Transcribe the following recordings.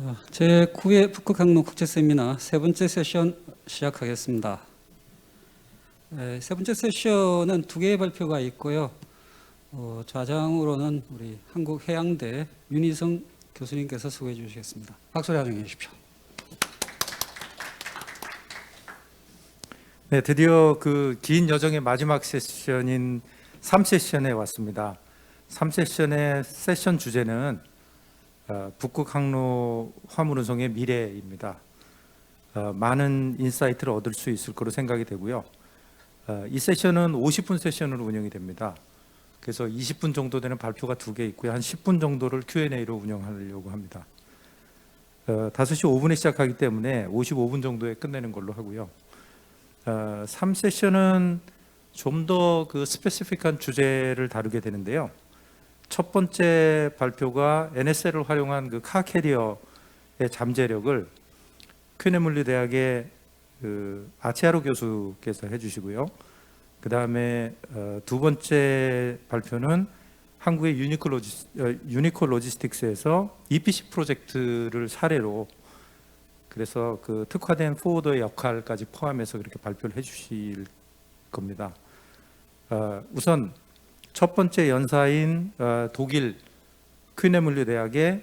제9회 북극항로 국제세미나 세 번째 세션 시작하겠습니다. 세 번째 세션은 두 개의 발표가 있고요. 좌장으로는 우리 한국해양대 윤희성 교수님께서 소개해 주시겠습니다. 박수를 환영해 주십시오. 네, 드디어 그 긴 여정의 마지막 세션인 3세션에 왔습니다. 3세션의 세션 주제는 북극항로 화물운송의 미래입니다. 많은 인사이트를 얻을 수 있을 거로 생각이 되고요. 이 세션은 50분 세션으로 운영이 됩니다. 그래서 20분 정도 되는 발표가 2개 있고요. 한 10분 정도를 Q&A로 운영하려고 합니다. 5시 5분에 시작하기 때문에 55분 정도에 끝내는 걸로 하고요. 3세션은 좀 더 그 스페시픽한 주제를 다루게 되는데요. 첫 번째 발표가 NSL을 활용한 그 카캐리어의 잠재력을 퀴네물리 대학의 그 아치하루 교수께서 해주시고요. 그 다음에 두 번째 발표는 한국의 유니코 로지스틱스에서 EPC 프로젝트를 사례로 그래서 그 특화된 포워더의 역할까지 포함해서 그렇게 발표를 해주실 겁니다. 우선 첫 번째 연사인 독일 퀴네물리 대학의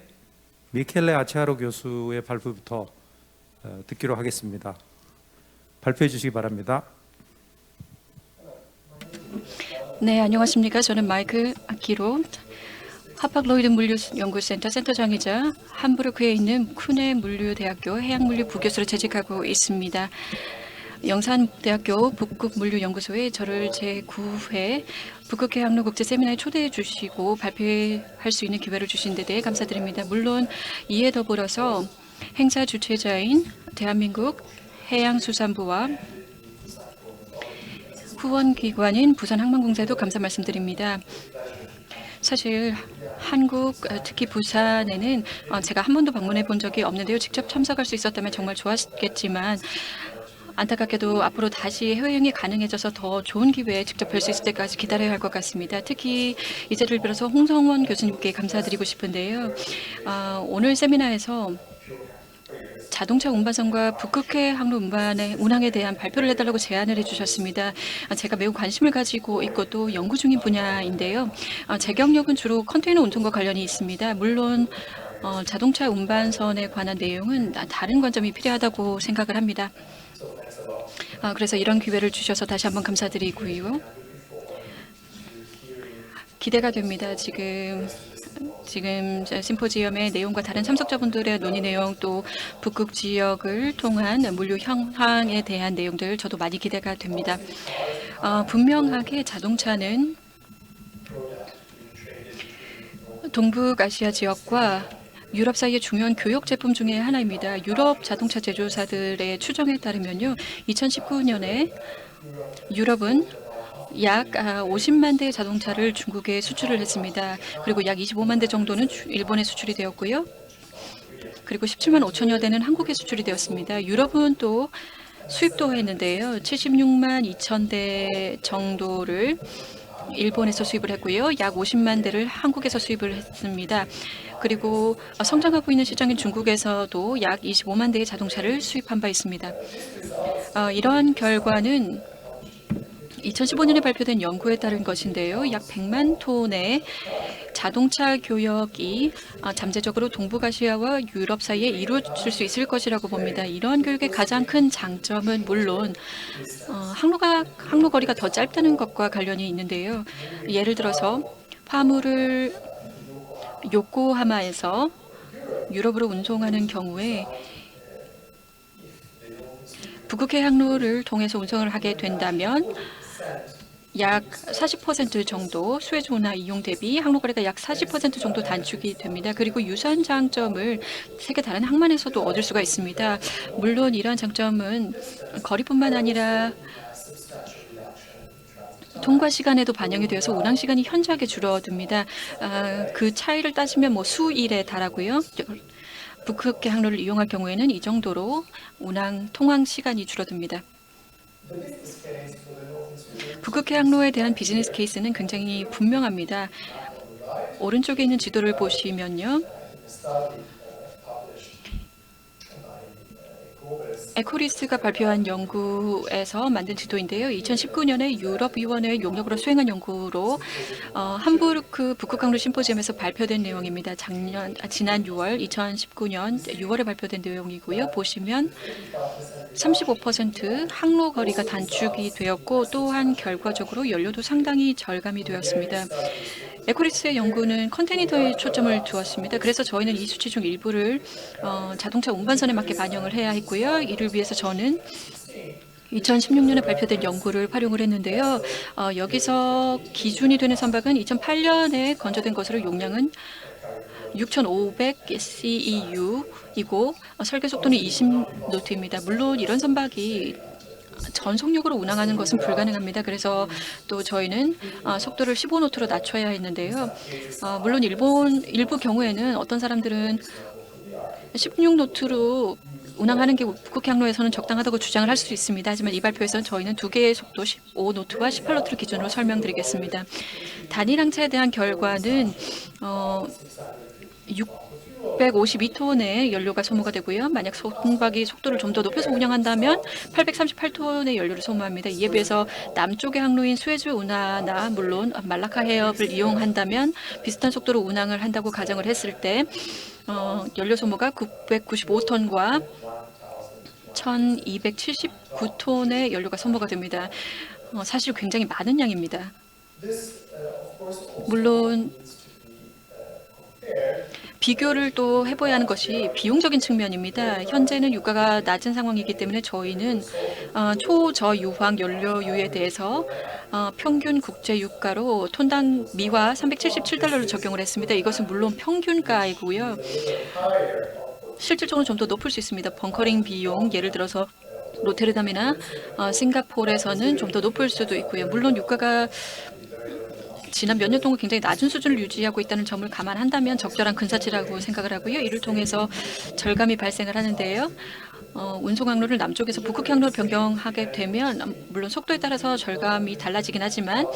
미켈레 아치하로 교수의 발표부터 듣기로 하겠습니다. 발표해 주시기 바랍니다. 네, 안녕하십니까. 저는 마이클 아키로 하팍로이드 물류연구센터 센터장이자 함부르크에 있는 퀴네물류대학교 해양물류 부교수로 재직하고 있습니다. 영산대학교 북극물류연구소에 저를 제9회 북극해양로 국제세미나에 초대해 주시고 발표할 수 있는 기회를 주신 데 대해 감사드립니다. 물론 이에 더불어서 행사 주최자인 대한민국 해양수산부와 후원기관인 부산항만공사에도 감사 말씀드립니다. 사실 한국, 특히 부산에는 제가 한 번도 방문해 본 적이 없는데요. 직접 참석할 수 있었다면 정말 좋았겠지만 안타깝게도 앞으로 다시 해외여행이 가능해져서 더 좋은 기회에 직접 뵐 수 있을 때까지 기다려야 할 것 같습니다. 특히 이 자리를 빌어서 홍성원 교수님께 감사드리고 싶은데요. 오늘 세미나에서 자동차 운반선과 북극해 항로 운항에 대한 발표를 해달라고 제안을 해주셨습니다. 제가 매우 관심을 가지고 있고 또 연구 중인 분야인데요. 제 경력은 주로 컨테이너 운송과 관련이 있습니다. 물론 자동차 운반선에 관한 내용은 다른 관점이 필요하다고 생각을 합니다. 그래서 이런 기회를 주셔서 다시 한번 감사드리고요. 기대가 됩니다. 지금 심포지엄의 내용과 다른 참석자분들의 논의 내용 또 북극 지역을 통한 물류 현황에 대한 내용들 저도 많이 기대가 됩니다. 분명하게 자동차는 동북아시아 지역과 유럽 사이의 중요한 교역 제품 중에 하나입니다. 유럽 자동차 제조사들의 추정에 따르면요, 2019년에 유럽은 약 50만 대의 자동차를 중국에 수출을 했습니다. 그리고 약 25만 대 정도는 일본에 수출이 되었고요. 그리고 17만 5천여 대는 한국에 수출이 되었습니다. 유럽은 또 수입도 했는데요. 76만 2천 대 정도를 일본에서 수입을 했고요. 약 50만 대를 한국에서 수입을 했습니다. 그리고 성장하고 있는 시장인 중국에서도 약 25만 대의 자동차를 수입한 바 있습니다. 이러한 결과는 2015년에 발표된 연구에 따른 것인데요. 약 100만 톤의 자동차 교역이 잠재적으로 동북아시아와 유럽 사이에 이루어질 수 있을 것이라고 봅니다. 이러한 교육의 가장 큰 장점은 물론 항로 거리가 더 짧다는 것과 관련이 있는데요. 예를 들어서 화물을 요코하마에서 유럽으로 운송하는 경우에 북극해 항로를 통해서 운송을 하게 된다면 약 40% 정도 수에즈 운하 이용 대비 항로거리가 약 40% 정도 단축이 됩니다. 그리고 유사한 장점을 세계 다른 항만에서도 얻을 수가 있습니다. 물론 이러한 장점은 거리뿐만 아니라 통과 시간에도 반영이 되어서 운항 시간이 현저하게 줄어듭니다. 그 차이를 따지면 수일에 달하고요. 북극해 항로를 이용할 경우에는 이 정도로 통항 시간이 줄어듭니다. 북극해 항로에 대한 비즈니스 케이스는 굉장히 분명합니다. 오른쪽에 있는 지도를 보시면요. 에코리스가 발표한 연구에서 만든 지도인데요. 2019년에 유럽위원회 용역으로 수행한 연구로 함부르크 북극항로 심포지엄에서 발표된 내용입니다. 지난 6월, 2019년 6월에 발표된 내용이고요. 보시면 35% 항로 거리가 단축이 되었고 또한 결과적으로 연료도 상당히 절감이 되었습니다. 에코리스의 연구는 컨테이너에 초점을 두었습니다. 그래서 저희는 이 수치 중 일부를 자동차 운반선에 맞게 반영을 해야 했고요. 이를 위해서 저는 2016년에 발표된 연구를 활용을 했는데요. 여기서 기준이 되는 선박은 2008년에 건조된 것으로 용량은 6,500 CEU이고 설계 속도는 20노트입니다. 물론 이런 선박이 전속력으로 운항하는 것은 불가능합니다. 그래서 또 저희는 속도를 15노트로 낮춰야 했는데요. 물론 일부 경우에는 어떤 사람들은 16노트로 운항하는 게 북극항로에서는 적당하다고 주장을 할 수 있습니다. 하지만 이 발표에서는 저희는 두 개의 속도 15노트와 18노트를 기준으로 설명드리겠습니다. 단일 항차에 대한 결과는 652톤의 연료가 소모가 되고요. 만약 선박이 속도를 좀 더 높여서 운영한다면 838톤의 연료를 소모합니다. 이에 비해서 남쪽의 항로인 스웨즈 운하나 물론 말라카 해협을 이용한다면 비슷한 속도로 운항을 한다고 가정을 했을 때 연료 소모가 995톤과 1279톤의 연료가 소모가 됩니다. 사실 굉장히 많은 양입니다. 물론 비교를 또 해봐야 하는 것이 비용적인 측면입니다. 현재는 유가가 낮은 상황이기 때문에 저희는 초저유황 연료유에 대해서 평균 국제 유가로 톤당 미화 377달러를 적용을 했습니다. 이것은 물론 평균가이고요. 실질적으로 좀 더 높을 수 있습니다. 벙커링 비용, 예를 들어서 로테르담이나 싱가포르에서는 좀 더 높을 수도 있고요. 물론 유가가 지난 몇 년 동안 굉장히 낮은 수준을 유지하고 있다는 점을 감안한다면 적절한 근사치라고 생각을 하고요. 이를 통해서 절감이 발생을 하는데요. 운송항로를 남쪽에서 북극항로로 변경하게 되면 물론 속도에 따라서 절감이 달라지긴 하지만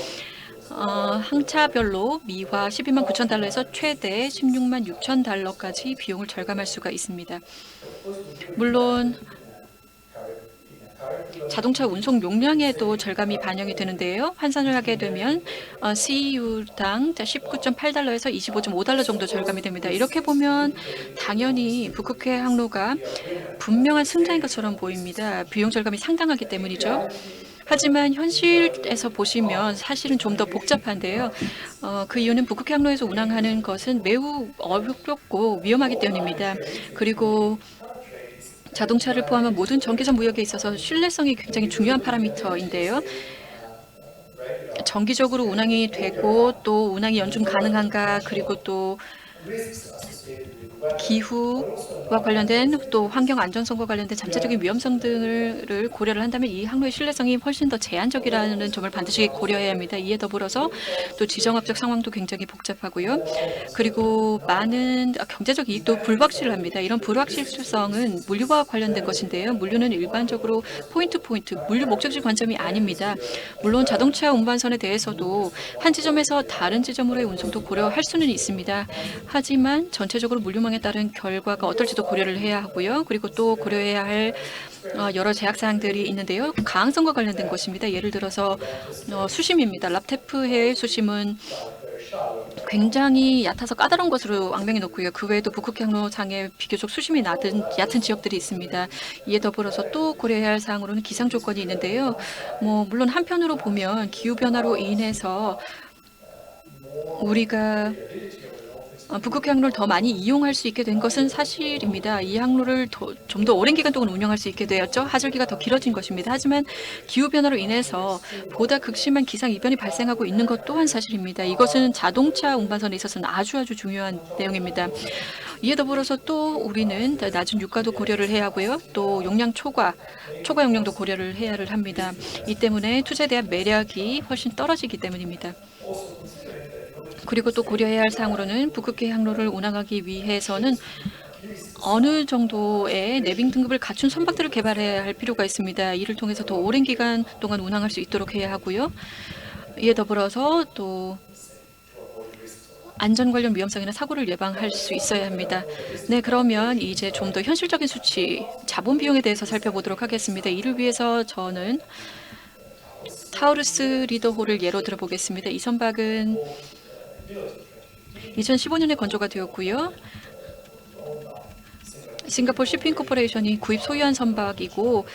항차별로 미화 12만 9천 달러에서 최대 16만 6천 달러까지 비용을 절감할 수가 있습니다. 물론 자동차 운송 용량에도 절감이 반영이 되는데요. 환산을 하게 되면 CEU당 19.8달러에서 25.5달러 정도 절감이 됩니다. 이렇게 보면 당연히 북극해 항로가 분명한 승자인 것처럼 보입니다. 비용 절감이 상당하기 때문이죠. 하지만 현실에서 보시면 사실은 좀 더 복잡한데요. 그 이유는 북극해 항로에서 운항하는 것은 매우 어렵고 위험하기 때문입니다. 그리고 자동차를 포함한 모든 전기선 무역에 있어서 신뢰성이 굉장히 중요한 파라미터인데요. 정기적으로 운항이 되고 또 운항이 연중 가능한가, 그리고 또 기후와 관련된 또 환경 안전성과 관련된 잠재적인 위험성 등을 고려를 한다면 이 항로의 신뢰성이 훨씬 더 제한적이라는 점을 반드시 고려해야 합니다. 이에 더불어서 또 지정학적 상황도 굉장히 복잡하고요. 그리고 많은 경제적 이익도 불확실합니다. 이런 불확실성은 물류와 관련된 것인데요. 물류는 일반적으로 포인트 물류 목적지 관점이 아닙니다. 물론 자동차 운반선에 대해서도 한 지점에서 다른 지점으로의 운송도 고려할 수는 있습니다. 하지만 전체적으로 물류망에 따른 결과가 어떨지도 고려를 해야 하고요. 그리고 또 고려해야 할 여러 제약 사항들이 있는데요. 가항성과 관련된 것입니다. 예를 들어서 수심입니다. 랍테프해의 수심은 굉장히 얕아서 까다로운 것으로 악명이 높고요. 그 외에도 북극항로상에 비교적 수심이 얕은 지역들이 있습니다. 이에 더불어서 또 고려해야 할 사항으로는 기상 조건이 있는데요. 물론 한편으로 보면 기후 변화로 인해서 우리가 북극해 항로를 더 많이 이용할 수 있게 된 것은 사실입니다. 이 항로를 좀 더 오랜 기간 동안 운영할 수 있게 되었죠. 하절기가 더 길어진 것입니다. 하지만 기후변화로 인해서 보다 극심한 기상 이변이 발생하고 있는 것 또한 사실입니다. 이것은 자동차 운반선에 있어서는 아주 중요한 내용입니다. 이에 더불어서 또 우리는 낮은 유가도 고려를 해야 하고요. 또 용량 초과 용량도 고려를 해야 합니다. 이 때문에 투자에 대한 매력이 훨씬 떨어지기 때문입니다. 그리고 또 고려해야 할 사항으로는 북극해 항로를 운항하기 위해서는 어느 정도의 내빙 등급을 갖춘 선박들을 개발해야 할 필요가 있습니다. 이를 통해서 더 오랜 기간 동안 운항할 수 있도록 해야 하고요. 이에 더불어서 또 안전 관련 위험성이나 사고를 예방할 수 있어야 합니다. 네, 그러면 이제 좀 더 현실적인 수치, 자본 비용에 대해서 살펴보도록 하겠습니다. 이를 위해서 저는 타우루스 리더호를 예로 들어보겠습니다. 이 선박은 2015년에 건조가 되었고요. 싱가포르 쇼핑 코퍼레이션이 구입 소유한 선박이고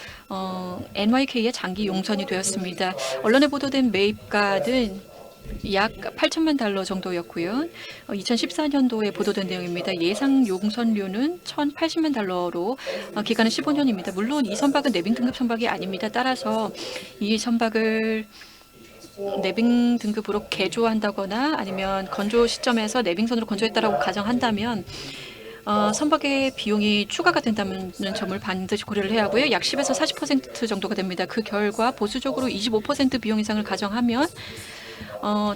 NYK의 장기 용선이 되었습니다. 언론에 보도된 매입가는 약 8천만 달러 정도였고요. 2014년도에 보도된 내용입니다. 예상 용선료는 1,080만 달러로 기간은 15년입니다. 물론 이 선박은 내빙 등급 선박이 아닙니다. 따라서 이 선박을 내빙 등급으로 개조한다거나 아니면 건조 시점에서 내빙선으로 건조했다라고 가정한다면 선박의 비용이 추가가 된다는 점을 반드시 고려를 해야 하고요. 약 10에서 40% 정도가 됩니다. 그 결과 보수적으로 25% 비용 이상을 가정하면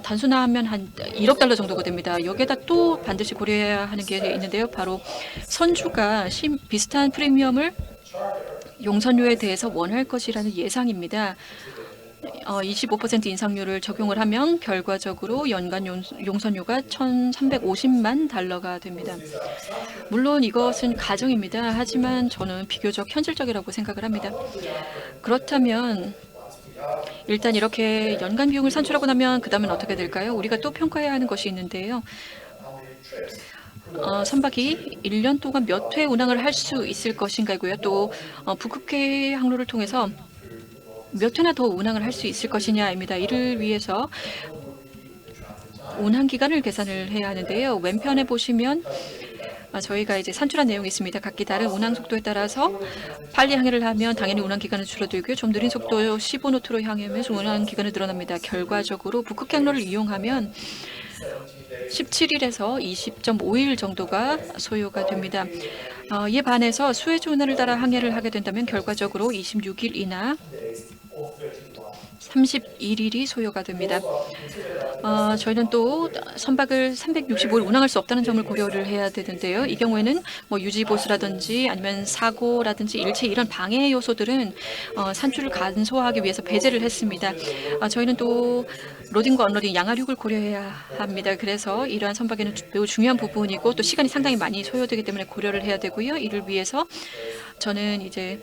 단순화하면 한 1억 달러 정도가 됩니다. 여기에다 또 반드시 고려해야 하는 게 있는데요. 바로 선주가 비슷한 프리미엄을 용선료에 대해서 원할 것이라는 예상입니다. 25% 인상률을 적용을 하면 결과적으로 연간 용선료가 1,350만 달러가 됩니다. 물론 이것은 가정입니다. 하지만 저는 비교적 현실적이라고 생각을 합니다. 그렇다면 일단 이렇게 연간 비용을 산출하고 나면 그 다음은 어떻게 될까요? 우리가 또 평가해야 하는 것이 있는데요. 선박이 1년 동안 몇 회 운항을 할 수 있을 것인가고요. 또 북극해 항로를 통해서 몇 회나 더 운항을 할 수 있을 것이냐입니다. 이를 위해서 운항 기간을 계산을 해야 하는데요. 왼편에 보시면 저희가 이제 산출한 내용이 있습니다. 각기 다른 운항 속도에 따라서 빨리 항해를 하면 당연히 운항 기간은 줄어들고요. 좀 느린 속도 15노트로 향하면서 운항 기간은 늘어납니다. 결과적으로 북극해 항로를 이용하면 17일에서 20.5일 정도가 소요가 됩니다. 이에 반해서 수에즈 운하를 따라 항해를 하게 된다면 결과적으로 26일이나 31일이 소요가 됩니다. 저희는 또 선박을 365일 운항할 수 없다는 점을 고려를 해야 되는데요. 이 경우에는 뭐 유지 보수라든지 아니면 사고라든지 일체 이런 방해 요소들은 산출을 간소화하기 위해서 배제를 했습니다. 저희는 또 로딩과 언로딩 양하륙을 고려해야 합니다. 그래서 이러한 선박에는 매우 중요한 부분이고 또 시간이 상당히 많이 소요되기 때문에 고려를 해야 되고요. 이를 위해서 저는 이제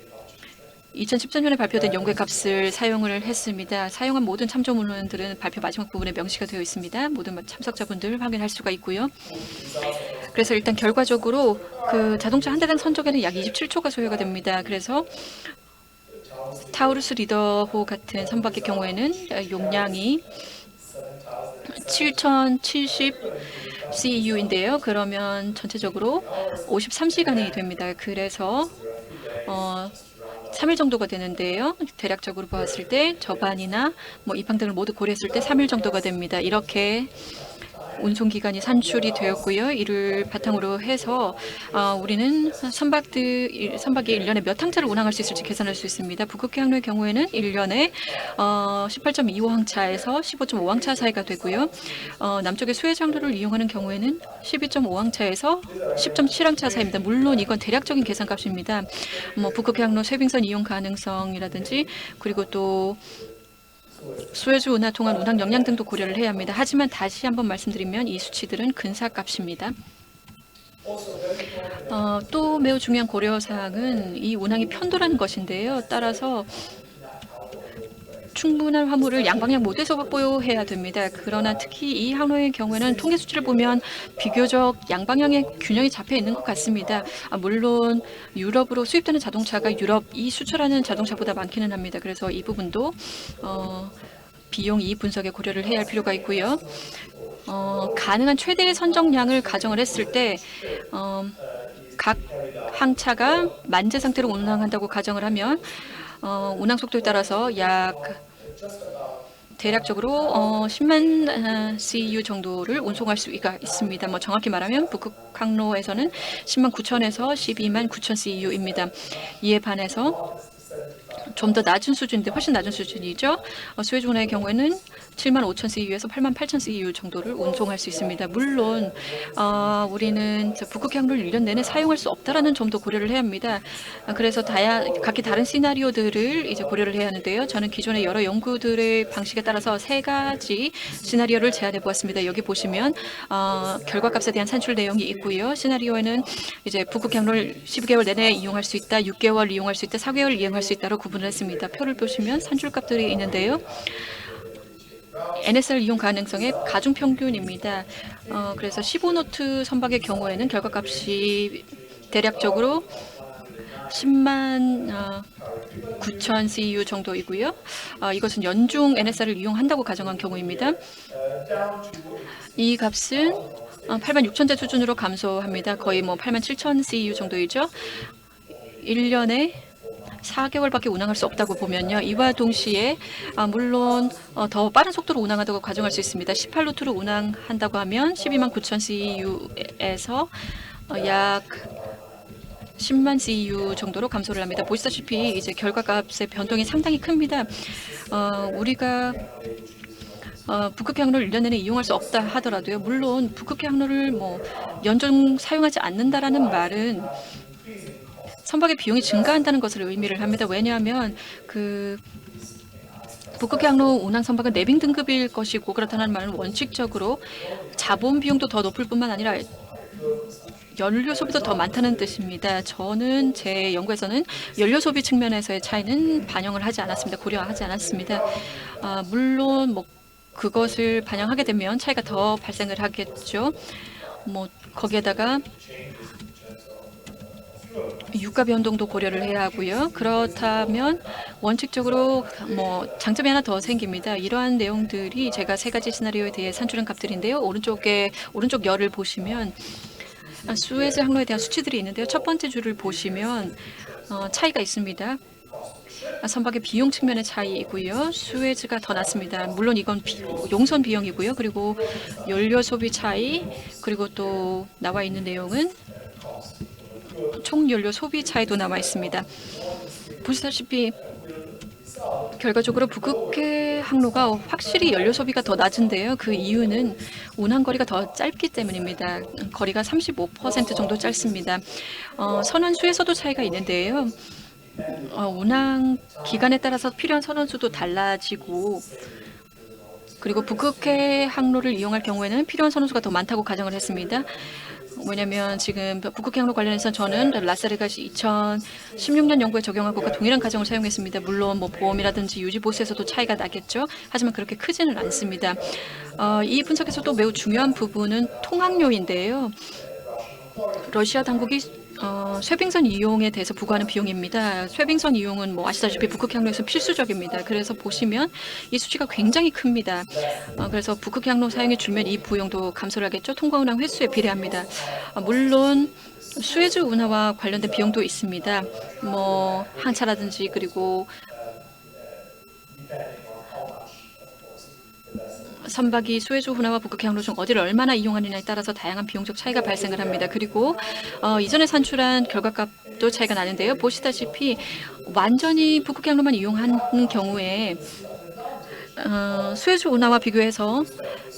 2013년에 발표된 연구의 값을 사용을 했습니다. 사용한 모든 참조문헌들은 발표 마지막 부분에 명시가 되어 있습니다. 모든 참석자분들 확인할 수가 있고요. 그래서 일단 결과적으로 그 자동차 한 대당 선적에는 약 27초가 소요가 됩니다. 그래서 타우루스 리더호 같은 선박의 경우에는 용량이 7,070 CEU인데요. 그러면 전체적으로 53시간이 됩니다. 그래서 3일 정도가 되는데요. 대략적으로 보았을 때 저반이나 뭐 입항 등을 모두 고려했을 때 3일 정도가 됩니다. 이렇게 운송 기간이 산출이 되었고요. 이를 바탕으로 해서 우리는 선박이 1년에 몇 항차를 운항할 수 있을지 계산할 수 있습니다. 북극해 항로의 경우에는 1년에 18.25항차에서 15.5항차 사이가 되고요. 남쪽의 수에즈 항로를 이용하는 경우에는 12.5항차에서 10.7항차 사이입니다. 물론 이건 대략적인 계산값입니다. 북극해 항로 쇄빙선 이용 가능성이라든지 그리고 또 수에즈 운하 통한 운항 역량 등도 고려를 해야 합니다. 하지만 다시 한번 말씀드리면 이 수치들은 근사값입니다. 또 매우 중요한 고려사항은 이 운항이 편도라는 것인데요. 따라서 충분한 화물을 양방향 모두에서 확보해야 됩니다. 그러나 특히 이 항로의 경우에는 통계 수치를 보면 비교적 양방향의 균형이 잡혀 있는 것 같습니다. 물론 유럽으로 수입되는 자동차가 유럽이 수출하는 자동차보다 많기는 합니다. 그래서 이 부분도 비용 이익 분석에 고려를 해야 할 필요가 있고요. 가능한 최대의 선정량을 가정을 했을 때 각 항차가 만재 상태로 운항한다고 가정을 하면 운항 속도에 따라서 약 대략적으로 10만 CEU 정도를 운송할 수가 있습니다. 정확히 말하면 북극 항로에서는 10만 9천에서 12만 9천 CEU입니다. 이에 반해서 좀 더 낮은 수준인데 훨씬 낮은 수준이죠. 수에즈 운하의 경우에는 7만 5천 CEU에서 8만 8천 CEU 정도를 운송할 수 있습니다. 물론 우리는 북극 향로를 1년 내내 사용할 수 없다라는 점도 고려를 해야 합니다. 그래서 각기 다른 시나리오들을 이제 고려를 해야 하는데요. 저는 기존의 여러 연구들의 방식에 따라서 세 가지 시나리오를 제안해 보았습니다. 여기 보시면 결과값에 대한 산출 내용이 있고요. 시나리오에는 이제 북극 향로를 12개월 내내 이용할 수 있다, 6개월 이용할 수 있다, 4개월 이용할 수 있다로 구분을 했습니다. 표를 보시면 산출값들이 있는데요. NSR 이용 가능성의 가중 평균입니다. 그래서 15노트 선박의 경우에는 결과값이 대략적으로 10만 9천 CEU 정도이고요. 이것은 연중 NSR을 이용한다고 가정한 경우입니다. 이 값은 8만 6천제 수준으로 감소합니다. 거의 뭐 8만 7천 CEU 정도이죠. 1년에 4개월밖에 운항할 수 없다고 보면요. 이와 동시에 물론 더 빠른 속도로 운항한다고 가정할 수 있습니다. 18루트로 운항한다고 하면 12만 9천 CEU에서 약 10만 CEU 정도로 감소를 합니다. 보시다시피 이제 결과값의 변동이 상당히 큽니다. 우리가 북극 향로를 1년 내내 이용할 수 없다 하더라도요. 물론 북극 향로를 뭐 연중 사용하지 않는다라는 말은 선박의 비용이 증가한다는 것을 의미를 합니다. 왜냐하면 북극 향로 운항 선박은 내빙 등급일 것이고 그렇다는 말은 원칙적으로 자본 비용도 더 높을 뿐만 아니라 연료 소비도 더 많다는 뜻입니다. 저는 제 연구에서는 연료 소비 측면에서의 차이는 반영을 하지 않았습니다. 고려하지 않았습니다. 물론 뭐 그것을 반영하게 되면 차이가 더 발생을 하겠죠. 뭐 거기에다가 유가 변동도 고려를 해야 하고요. 그렇다면 원칙적으로 뭐 장점이 하나 더 생깁니다. 이러한 내용들이 제가 세 가지 시나리오에 대해 산출한 값들인데요. 오른쪽 열을 보시면 수에즈 항로에 대한 수치들이 있는데요. 첫 번째 줄을 보시면 차이가 있습니다. 선박의 비용 측면의 차이이고요. 수에즈가 더 낮습니다. 물론 이건 용선 비용이고요. 그리고 연료 소비 차이, 그리고 또 나와 있는 내용은 총 연료 소비 차이도 남아 있습니다. 보시다시피 결과적으로 북극해 항로가 확실히 연료 소비가 더 낮은데요. 그 이유는 운항 거리가 더 짧기 때문입니다. 거리가 35% 정도 짧습니다. 선원수에서도 차이가 있는데요. 운항 기간에 따라서 필요한 선원수도 달라지고 그리고 북극해 항로를 이용할 경우에는 필요한 선원수가 더 많다고 가정을 했습니다. 왜냐하면 지금 북극해 항로 관련해서 저는 라사르가시 2016년 연구에 적용한 것과 동일한 가정을 사용했습니다. 물론 뭐 보험이라든지 유지 보수에서도 차이가 나겠죠. 하지만 그렇게 크지는 않습니다. 이 분석에서도 매우 중요한 부분은 통항료인데요. 러시아 당국이 쇄빙선 이용에 대해서 부과하는 비용입니다. 쇄빙선 이용은 뭐 아시다시피 북극향로에서 필수적입니다. 그래서 보시면 이 수치가 굉장히 큽니다. 그래서 북극향로 사용이 줄면 이 부용도 감소를 하겠죠. 통과 운항 횟수에 비례합니다. 물론 수에즈 운하와 관련된 비용도 있습니다. 뭐 항차라든지 그리고 선박이 수에즈 운하와 북극해 항로 중 어디를 얼마나 이용하느냐에 따라서 다양한 비용적 차이가 발생을 합니다. 그리고 이전에 산출한 결과값도 차이가 나는데요. 보시다시피 완전히 북극해 항로만 이용하는 경우에 수에즈 운하와 비교해서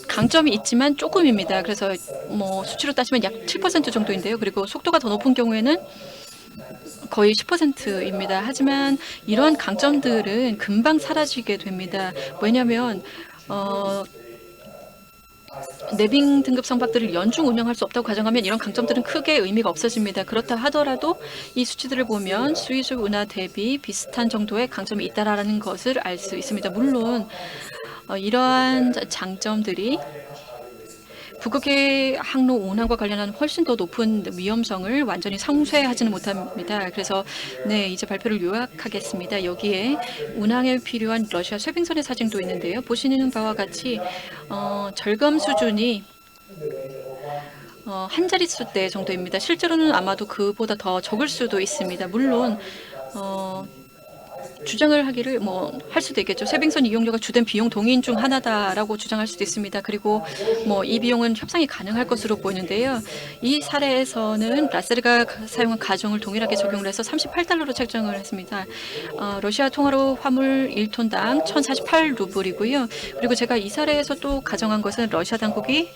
강점이 있지만 조금입니다. 그래서 뭐 수치로 따지면 약 7% 정도인데요. 그리고 속도가 더 높은 경우에는 거의 10%입니다. 하지만 이러한 강점들은 금방 사라지게 됩니다. 왜냐하면 내빙 등급 선박들을 연중 운영할 수 없다고 가정하면 이런 강점들은 크게 의미가 없어집니다. 그렇다 하더라도 이 수치들을 보면 수에즈 운하 대비 비슷한 정도의 강점이 있다라는 것을 알 수 있습니다. 물론 이러한 장점들이 북극해 항로 운항과 관련한 훨씬 더 높은 위험성을 완전히 상쇄하지는 못합니다. 그래서 네, 이제 발표를 요약하겠습니다. 여기에 운항에 필요한 러시아 쇄빙선의 사진도 있는데요. 보시는 바와 같이 절감 수준이 한 자릿수대 정도입니다. 실제로는 아마도 그보다 더 적을 수도 있습니다. 물론 주장을 하기를 뭐 할 수도 있겠죠. 쇠빙선 이용료가 주된 비용 동인 중 하나다라고 주장할 수도 있습니다. 그리고 뭐 이 비용은 협상이 가능할 것으로 보이는데요. 이 사례에서는 라세르가 사용한 가정을 동일하게 적용을 해서 38달러로 책정을 했습니다. 러시아 통화로 화물 1톤당 1,048루블이고요. 그리고 제가 이 사례에서 또 가정한 것은 러시아 당국이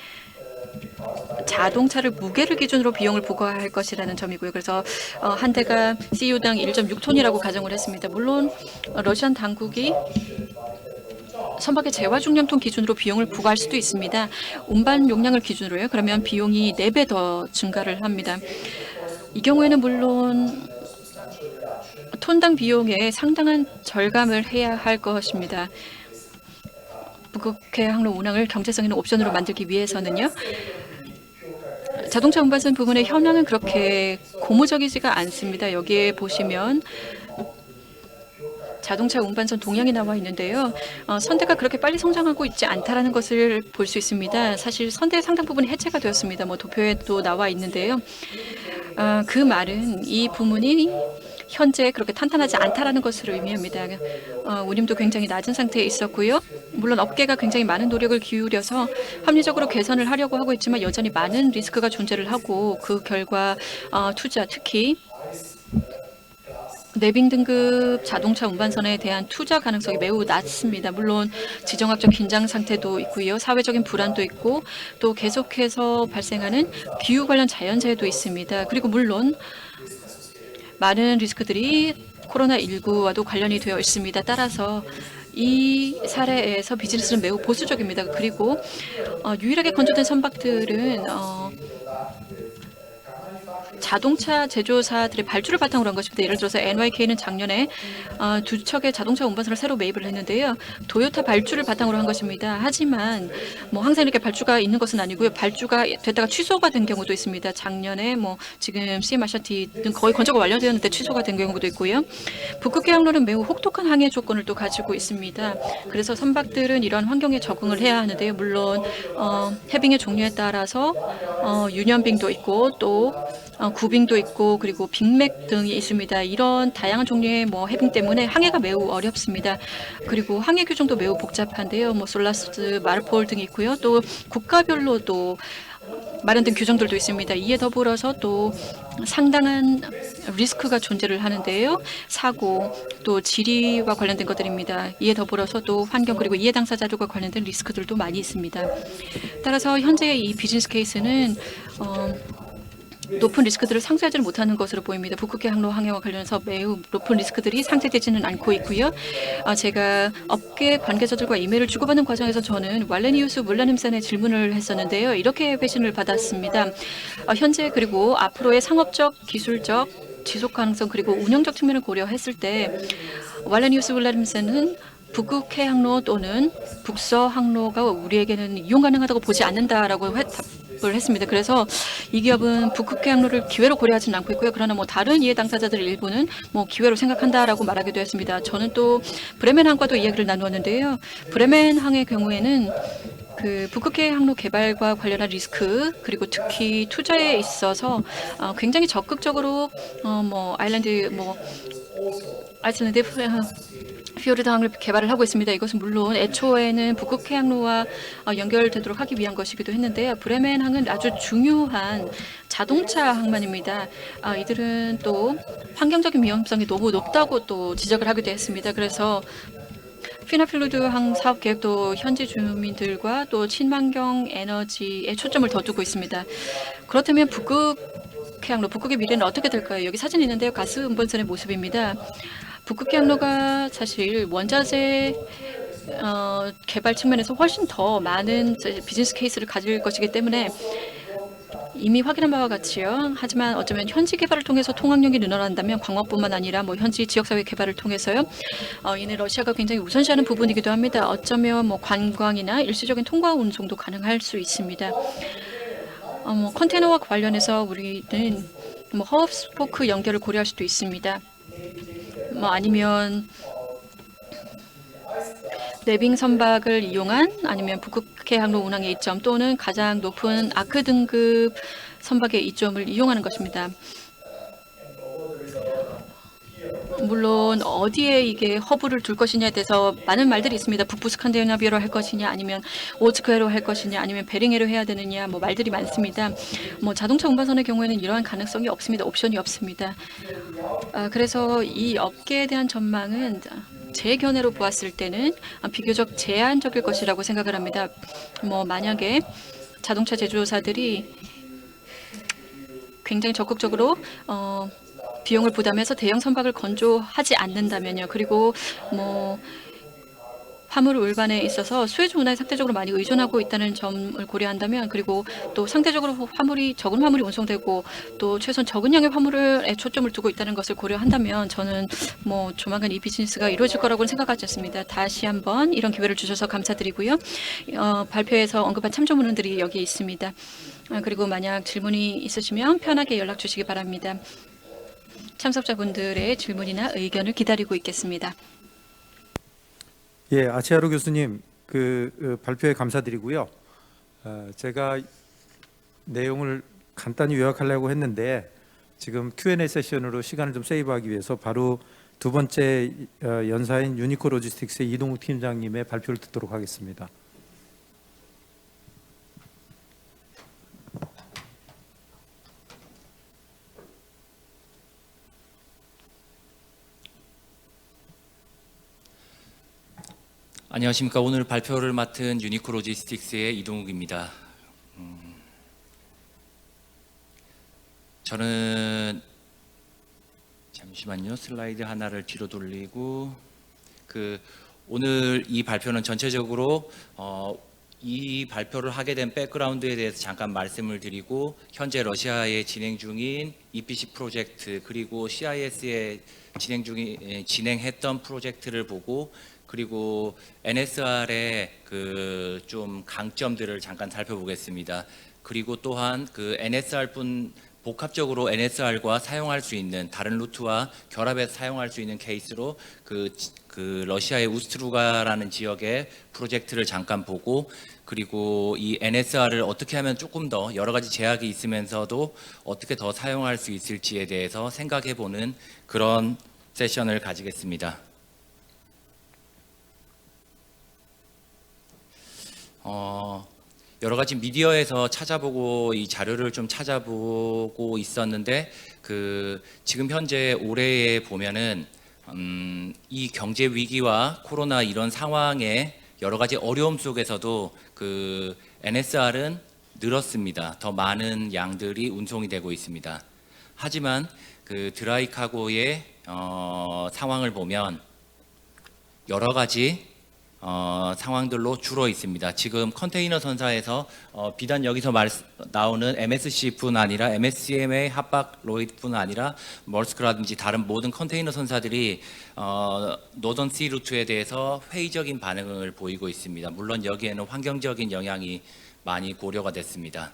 자동차를 무게를 기준으로 비용을 부과할 것이라는 점이고요. 그래서 한 대가 CU당 1.6톤이라고 가정을 했습니다. 물론 러시안 당국이 선박의 재화 중량톤 기준으로 비용을 부과할 수도 있습니다. 운반 용량을 기준으로요. 그러면 비용이 4배 더 증가를 합니다. 이 경우에는 물론 톤당 비용에 상당한 절감을 해야 할 것입니다. 북극해 항로 운항을 경제성 있는 옵션으로 만들기 위해서는요. 자동차 운반선 부분의 현황은 그렇게 고무적이지가 않습니다. 여기에 보시면 자동차 운반선 동향이 나와 있는데요. 선대가 그렇게 빨리 성장하고 있지 않다라는 것을 볼 수 있습니다. 사실 선대의 상당 부분이 해체가 되었습니다. 뭐 도표에도 나와 있는데요. 그 말은 이 부문이 현재 그렇게 탄탄하지 않다라는 것을 의미합니다. 운임도 굉장히 낮은 상태에 있었고요. 물론 업계가 굉장히 많은 노력을 기울여서 합리적으로 개선을 하려고 하고 있지만 여전히 많은 리스크가 존재를 하고 그 결과 투자, 특히 내빙 등급 자동차 운반선에 대한 투자 가능성이 매우 낮습니다. 물론 지정학적 긴장 상태도 있고요. 사회적인 불안도 있고 또 계속해서 발생하는 기후 관련 자연재해도 있습니다. 그리고 물론 많은 리스크들이 코로나19와도 관련이 되어 있습니다. 따라서 이 사례에서 비즈니스는 매우 보수적입니다. 그리고 유일하게 건조된 선박들은 자동차 제조사들의 발주를 바탕으로 한 것입니다. 예를 들어서 NYK는 작년에 2척의 자동차 운반선을 새로 매입을 했는데요. 토요타 발주를 바탕으로 한 것입니다. 하지만 뭐 항상 이렇게 발주가 있는 것은 아니고요. 발주가 됐다가 취소가 된 경우도 있습니다. 작년에 뭐 지금 CM 아시아티는 거의 건조가 완료되었는데 취소가 된 경우도 있고요. 북극해 항로는 매우 혹독한 항해 조건을 또 가지고 있습니다. 그래서 선박들은 이런 환경에 적응을 해야 하는데요. 물론 해빙의 종류에 따라서 유년빙도 있고 또 구빙도 있고 그리고 빅맥 등이 있습니다. 이런 다양한 종류의 뭐 해빙 때문에 항해가 매우 어렵습니다. 그리고 항해 규정도 매우 복잡한데요. 뭐 솔라스, 마르폴 등이 있고요. 또 국가별로도 마련된 규정들도 있습니다. 이에 더불어서 또 상당한 리스크가 존재를 하는데요. 사고, 또 지리와 관련된 것들입니다. 이에 더불어서 또 환경 그리고 이해 당사자들과 관련된 리스크들도 많이 있습니다. 따라서 현재 이 비즈니스 케이스는 높은 리스크들을 상쇄하지 못하는 것으로 보입니다. 북극해 항로 항해와 관련해서 매우 높은 리스크들이 상쇄되지는 않고 있고요. 제가 업계 관계자들과 이메일을 주고받는 과정에서 저는 왈레니우스 물라님산에 질문을 했었는데요. 이렇게 회신을 받았습니다. 현재 그리고 앞으로의 상업적, 기술적, 지속 가능성 그리고 운영적 측면을 고려했을 때 왈레니우스 물라님산은 북극해 항로 또는 북서 항로가 우리에게는 이용 가능하다고 보지 않는다라고 답을 했습니다. 그래서 이 기업은 북극해 항로를 기회로 고려하지는 않고 있고요. 그러나 뭐 다른 이해 당사자들 일부는 뭐 기회로 생각한다라고 말하기도 했습니다. 저는 또 브레멘 항과도 이야기를 나누었는데요. 브레멘 항의 경우에는 그 북극해 항로 개발과 관련한 리스크 그리고 특히 투자에 있어서 굉장히 적극적으로 뭐 아일랜드 아이슬란드 피오르드 항을 개발을 하고 있습니다. 이것은 물론 애초에는 북극해 항로와 연결되도록 하기 위한 것이기도 했는데요. 브레멘 항은 아주 중요한 자동차 항만입니다. 이들은 또 환경적인 위험성이 너무 높다고 또 지적을 하기도 했습니다. 그래서 피나필루드 항 사업 계획도 현지 주민들과 또 친환경 에너지에 초점을 더 두고 있습니다. 그렇다면 북극해 항로, 북극의 미래는 어떻게 될까요? 여기 사진이 있는데요. 가스 운반선의 모습입니다. 북극해 항로가 사실 원자재 개발 측면에서 훨씬 더 많은 비즈니스 케이스를 가질 것이기 때문에 이미 확인한 바와 같이요. 하지만 어쩌면 현지 개발을 통해서 통항력이 늘어난다면 광업뿐만 아니라 뭐 현지 지역사회 개발을 통해서요. 이는 러시아가 굉장히 우선시하는 부분이기도 합니다. 어쩌면 뭐 관광이나 일시적인 통과 운송도 가능할 수 있습니다. 뭐 컨테이너와 관련해서 우리는 뭐 허브스포크 연결을 고려할 수도 있습니다. 뭐 아니면 내빙 선박을 이용한 아니면 북극해 항로 운항의 이점 또는 가장 높은 아크 등급 선박의 이점을 이용하는 것입니다. 물론 어디에 이게 허브를 둘 것이냐에 대해서 많은 말들이 있습니다. 북부 스칸디나비아로 할 것이냐, 아니면 오츠크해로 할 것이냐, 아니면 베링해로 해야 되느냐, 뭐 말들이 많습니다. 뭐 자동차 운반선의 경우에는 이러한 가능성이 없습니다. 옵션이 없습니다. 그래서 이 업계에 대한 전망은 제 견해로 보았을 때는 비교적 제한적일 것이라고 생각을 합니다. 뭐 만약에 자동차 제조사들이 굉장히 적극적으로 비용을 부담해서 대형 선박을 건조하지 않는다면요. 그리고 뭐 화물 운반에 있어서 수에즈 운하에 상대적으로 많이 의존하고 있다는 점을 고려한다면, 그리고 또 상대적으로 적은 화물이 운송되고 또 최소한 적은 양의 화물에 초점을 두고 있다는 것을 고려한다면 저는 뭐 조만간 이 비즈니스가 이루어질 거라고는 생각하지 않습니다. 다시 한번 이런 기회를 주셔서 감사드리고요. 발표에서 언급한 참조문들이 여기 있습니다. 그리고 만약 질문이 있으시면 편하게 연락 주시기 바랍니다. 참석자분들의 질문이나 의견을 기다리고 있겠습니다. 예, 아치하루 교수님 발표에 감사드리고요. 제가 내용을 간단히 요약하려고 했는데 지금 Q&A 세션으로 시간을 좀 세이브하기 위해서 바로 두 번째 연사인 유니코 로지스틱스의 이동욱 팀장님의 발표를 듣도록 하겠습니다. 안녕하십니까. 오늘 발표를 맡은 유니코 로지스틱스의 이동욱입니다. 저는 잠시만요. 슬라이드 하나를 뒤로 돌리고 오늘 이 발표는 전체적으로 이 발표를 하게 된 백그라운드에 대해서 잠깐 말씀을 드리고, 현재 러시아에 진행 중인 EPC 프로젝트, 그리고 CIS에 진행했던 프로젝트를 보고, 그리고 NSR의 좀 강점들을 잠깐 살펴보겠습니다. 그리고 또한 NSR뿐 복합적으로 NSR과 사용할 수 있는 다른 루트와 결합해서 사용할 수 있는 케이스로 러시아의 우스트루가라는 지역의 프로젝트를 잠깐 보고, 그리고 이 NSR을 어떻게 하면 조금 더 여러 가지 제약이 있으면서도 어떻게 더 사용할 수 있을지에 대해서 생각해보는 그런 세션을 가지겠습니다. 여러 가지 미디어에서 찾아보고 이 자료를 좀 찾아보고 있었는데 지금 현재 올해에 보면은 이 경제 위기와 코로나 이런 상황에 여러 가지 어려움 속에서도 NSR은 늘었습니다. 더 많은 양들이 운송이 되고 있습니다. 하지만 드라이 카고의 상황을 보면 여러 가지 상황들로 줄어 있습니다. 지금 컨테이너 선사에서 비단 여기서 나오는 MSC뿐 아니라 MSCMA, 합박, 로이드뿐 아니라 멀스크라든지 다른 모든 컨테이너 선사들이 노던 씨 루트에 대해서 회의적인 반응을 보이고 있습니다. 물론 여기에는 환경적인 영향이 많이 고려가 됐습니다.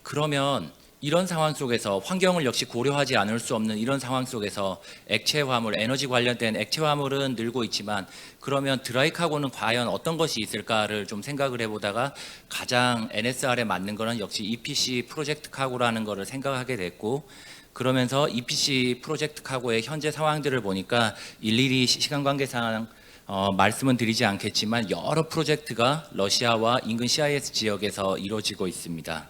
그러면 이런 상황 속에서 환경을 역시 고려하지 않을 수 없는 이런 상황 속에서 액체 화물, 에너지 관련된 액체 화물은 늘고 있지만, 그러면 드라이 카고는 과연 어떤 것이 있을까를 좀 생각을 해보다가 가장 NSR에 맞는 거는 역시 EPC 프로젝트 카고라는 거를 생각하게 됐고, 그러면서 EPC 프로젝트 카고의 현재 상황들을 보니까 일일이 시간 관계상 말씀은 드리지 않겠지만 여러 프로젝트가 러시아와 인근 CIS 지역에서 이루어지고 있습니다.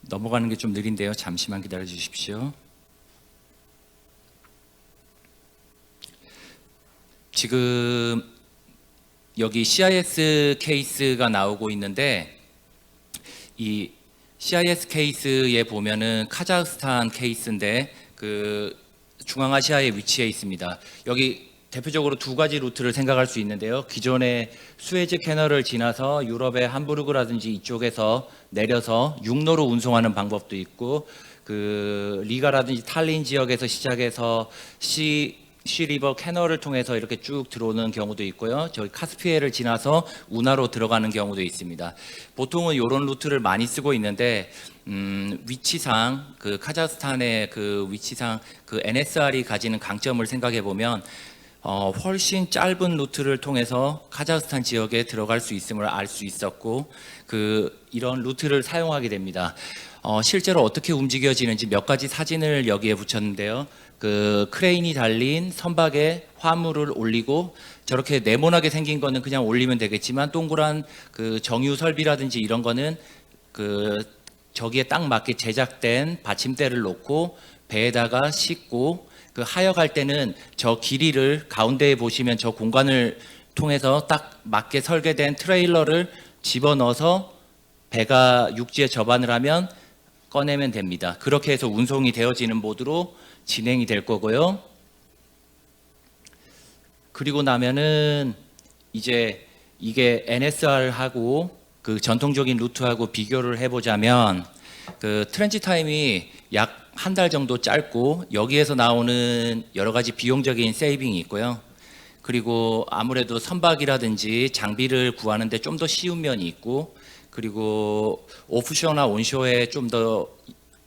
넘어가는 게 좀 느린데요. 잠시만 기다려 주십시오. 지금 여기 CIS 케이스가 나오고 있는데, 이 CIS 케이스에 보면은 카자흐스탄 케이스인데 중앙아시아에 위치해 있습니다. 여기 대표적으로 두 가지 루트를 생각할 수 있는데요. 기존의 수에즈 캐널을 지나서 유럽의 함부르크라든지 이쪽에서 내려서 육로로 운송하는 방법도 있고, 리가라든지 탈린 지역에서 시작해서 리버 캐널을 통해서 이렇게 쭉 들어오는 경우도 있고요. 저희 카스피해를 지나서 운하로 들어가는 경우도 있습니다. 보통은 이런 루트를 많이 쓰고 있는데 위치상 그 카자흐스탄의 그 위치상 그 NSR이 가지는 강점을 생각해 보면 훨씬 짧은 루트를 통해서 카자흐스탄 지역에 들어갈 수 있음을 알 수 있었고 이런 루트를 사용하게 됩니다. 실제로 어떻게 움직여지는지 몇 가지 사진을 여기에 붙였는데요. 그 크레인이 달린 선박에 화물을 올리고 저렇게 네모나게 생긴 거는 그냥 올리면 되겠지만 동그란 그 정유 설비라든지 이런 거는 저기에 딱 맞게 제작된 받침대를 놓고 배에다가 싣고 그 하역할 때는 저 길이를 가운데에 보시면 저 공간을 통해서 딱 맞게 설계된 트레일러를 집어넣어서 배가 육지에 접안을 하면 꺼내면 됩니다. 그렇게 해서 운송이 되어지는 모드로 진행이 될 거고요. 그리고 나면은 이제 이게 NSR하고 그 전통적인 루트하고 비교를 해보자면 그 트랜지 타임이 약 한 달 정도 짧고 여기에서 나오는 여러 가지 비용적인 세이빙이 있고요. 그리고 아무래도 선박이라든지 장비를 구하는데 좀 더 쉬운 면이 있고 그리고 오프쇼나 온쇼에 좀 더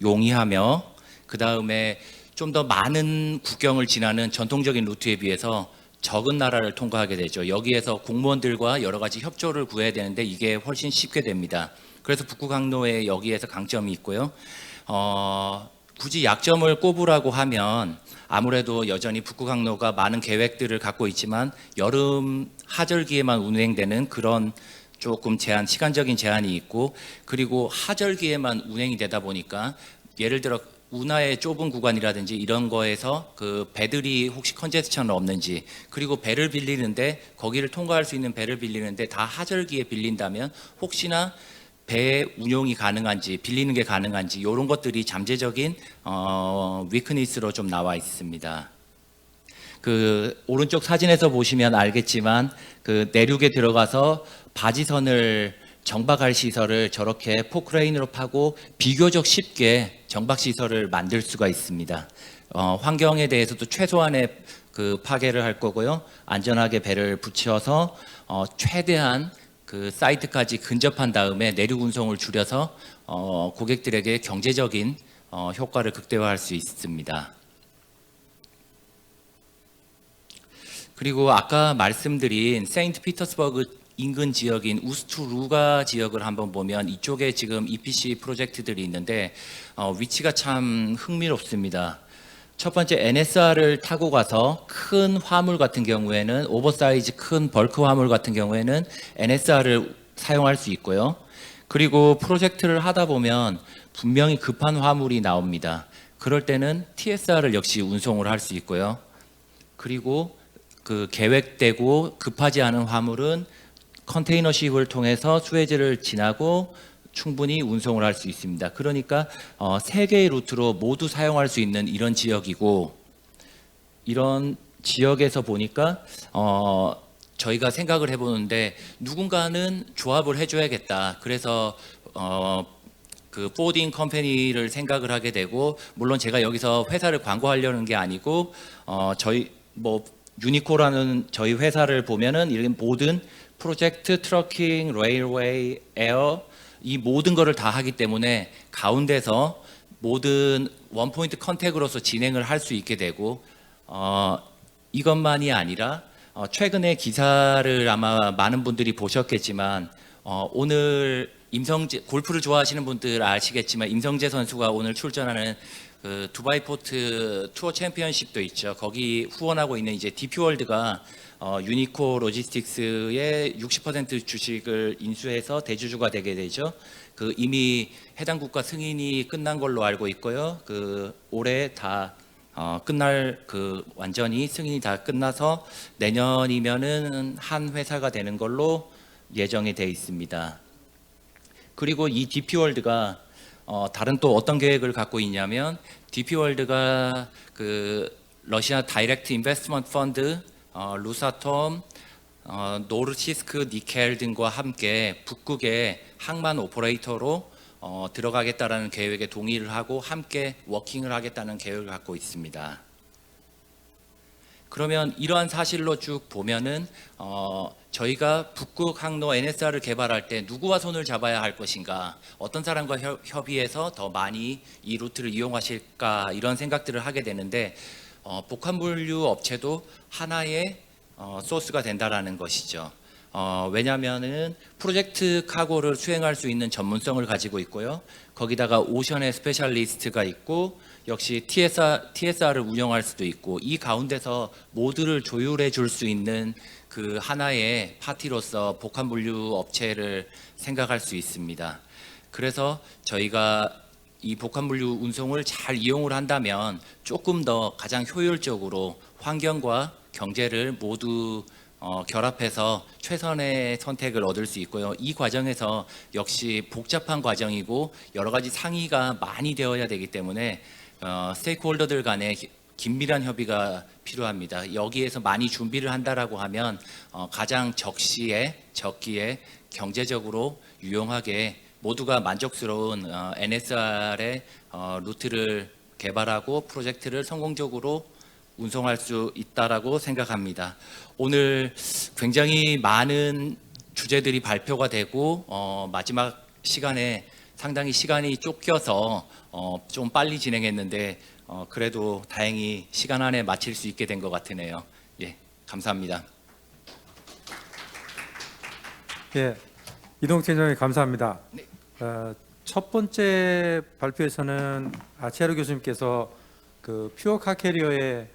용이하며 그 다음에 좀 더 많은 국경을 지나는 전통적인 루트에 비해서 적은 나라를 통과하게 되죠. 여기에서 공무원들과 여러 가지 협조를 구해야 되는데 이게 훨씬 쉽게 됩니다. 그래서 북구 항로에 여기에서 강점이 있고요. 굳이 약점을 꼽으라고 하면 아무래도 여전히 북구 항로가 많은 계획들을 갖고 있지만 여름 하절기에만 운행되는 그런 조금 시간적인 제한이 있고 그리고 하절기에만 운행이 되다 보니까 예를 들어 운하의 좁은 구간이라든지 이런 거에서 그 배들이 혹시 컨제스천은 없는지 그리고 배를 빌리는데 거기를 통과할 수 있는 배를 빌리는데 다 하절기에 빌린다면 혹시나 배 운용이 가능한지 빌리는 게 가능한지 이런 것들이 잠재적인 위크니스로 좀 나와 있습니다. 그 오른쪽 사진에서 보시면 알겠지만 그 내륙에 들어가서 바지선을 정박할 시설을 저렇게 포크레인으로 파고 비교적 쉽게 정박 시설을 만들 수가 있습니다. 환경에 대해서도 최소한의 그 파괴를 할 거고요. 안전하게 배를 붙여서 최대한 그 사이트까지 근접한 다음에 내륙 운송을 줄여서 고객들에게 경제적인 효과를 극대화할 수 있습니다. 그리고 아까 말씀드린 세인트 피터스버그 인근 지역인 우스투루가 지역을 한번 보면 이쪽에 지금 EPC 프로젝트들이 있는데 위치가 참 흥미롭습니다. 첫 번째 NSR을 타고 가서 큰 화물 같은 경우에는 오버사이즈 큰 벌크 화물 같은 경우에는 NSR을 사용할 수 있고요. 그리고 프로젝트를 하다 보면 분명히 급한 화물이 나옵니다. 그럴 때는 TSR을 역시 운송을 할 수 있고요. 그리고 그 계획되고 급하지 않은 화물은 컨테이너십을 통해서 수에즈를 지나고 충분히 운송을 할 수 있습니다. 그러니까 세 개의 루트로 모두 사용할 수 있는 이런 지역이고 이런 지역에서 보니까 저희가 생각을 해보는데 누군가는 조합을 해줘야겠다. 그래서 그 포딩 컴퍼니를 생각을 하게 되고 물론 제가 여기서 회사를 광고하려는 게 아니고 저희 유니코라는 저희 회사를 보면은 이런 모든 프로젝트, 트러킹, 레일웨이, 에어 이 모든 거를 다 하기 때문에 가운데서 모든 원포인트 컨택으로서 진행을 할 수 있게 되고 이것만이 아니라 최근에 기사를 아마 많은 분들이 보셨겠지만 오늘 임성재 골프를 좋아하시는 분들 아시겠지만 임성재 선수가 오늘 출전하는 그 두바이 포트 투어 챔피언십도 있죠. 거기 후원하고 있는 이제 DP월드가 유니코 로지스틱스의 60% 주식을 인수해서 대주주가 되게 되죠. 그 이미 해당 국가 승인이 끝난 걸로 알고 있고요. 그 올해 다 끝날 그 완전히 승인이 다 끝나서 내년이면은 한 회사가 되는 걸로 예정이 돼 있습니다. 그리고 이 DP월드가 다른 또 어떤 계획을 갖고 있냐면 DP월드가 그 러시아 다이렉트 인베스트먼트 펀드 루사톰, 노르시스크 니켈 등과 함께 북극의 항만 오퍼레이터로 들어가겠다라는 계획에 동의를 하고 함께 워킹을 하겠다는 계획을 갖고 있습니다. 그러면 이러한 사실로 쭉 보면은 저희가 북극 항로 NSR을 개발할 때 누구와 손을 잡아야 할 것인가, 어떤 사람과 협의해서 더 많이 이 루트를 이용하실까, 이런 생각들을 하게 되는데 복합물류 업체도 하나의 소스가 된다라는 것이죠. 왜냐하면은 프로젝트 카고를 수행할 수 있는 전문성을 가지고 있고요. 거기다가 오션의 스페셜리스트가 있고 역시 TSR을 운영할 수도 있고, 이 가운데서 모두를 조율해 줄 수 있는 그 하나의 파티로서 복합물류 업체를 생각할 수 있습니다. 그래서 저희가 이 복합물류 운송을 잘 이용을 한다면 조금 더 가장 효율적으로 환경과 경제를 모두 결합해서 최선의 선택을 얻을 수 있고요. 이 과정에서 역시 복잡한 과정이고 여러 가지 상의가 많이 되어야 되기 때문에 스테이크홀더들 간의 긴밀한 협의가 필요합니다. 여기에서 많이 준비를 한다라고 하면 가장 적기에 경제적으로 유용하게 모두가 만족스러운 NSR의 루트를 개발하고 프로젝트를 성공적으로 운송할 수 있다라고 생각합니다. 오늘 굉장히 많은 주제들이 발표가 되고 마지막 시간에 상당히 시간이 쫓겨서 좀 빨리 진행했는데 그래도 다행히 시간 안에 마칠 수 있게 된 것 같으네요. 예, 감사합니다. 예, 이동욱 팀장님 감사합니다. 네. 첫 번째 발표에서는 아치하루 교수님께서 그 퓨어 카캐리어의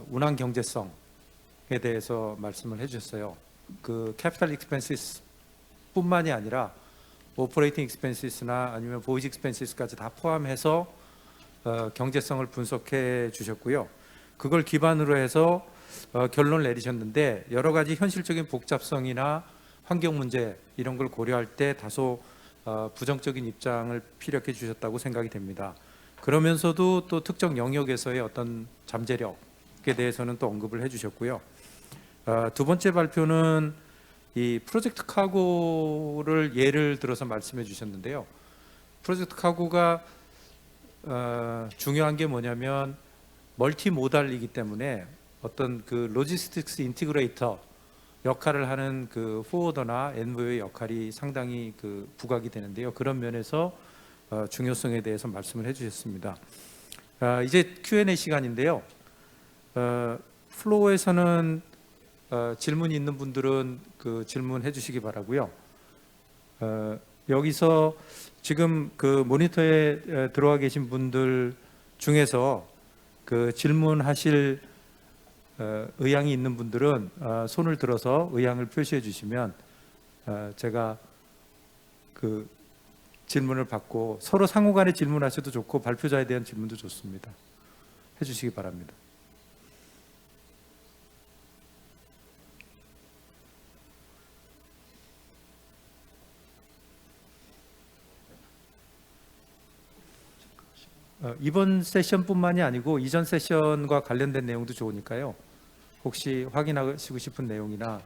운항 경제성에 대해서 말씀을 해주셨어요. 그 캐피탈 익스펜시스 뿐만이 아니라 오퍼레이팅 익스펜시스나 아니면 보이지 익스펜시스까지 다 포함해서 경제성을 분석해 주셨고요. 그걸 기반으로 해서 결론을 내리셨는데 여러 가지 현실적인 복잡성이나 환경 문제 이런 걸 고려할 때 다소 부정적인 입장을 피력해 주셨다고 생각이 됩니다. 그러면서도 또 특정 영역에서의 어떤 잠재력에 대해서는 또 언급을 해주셨고요. 두 번째 발표는 이 프로젝트 카고를 예를 들어서 말씀해 주셨는데요. 프로젝트 카고가 중요한 게 뭐냐면 멀티모달이기 때문에 어떤 그 로지스틱스 인티그레이터 역할을 하는 그 포워더나 엔보의 역할이 상당히 그 부각이 되는데요. 그런 면에서 중요성에 대해서 말씀을 해주셨습니다. 이제 Q&A 시간인데요. 플로어에서는 질문이 있는 분들은 그 질문해 주시기 바라고요. 여기서 지금 그 모니터에 들어와 계신 분들 중에서 그 질문하실 의향이 있는 분들은 손을 들어서 의향을 표시해 주시면 제가 그 질문을 받고 서로 상호간에 질문하셔도 좋고 발표자에 대한 질문도 좋습니다. 해주시기 바랍니다. 이번 세션뿐만이 아니고 이전 세션과 관련된 내용도 좋으니까요. 혹시 확인하시고 싶은 내용이나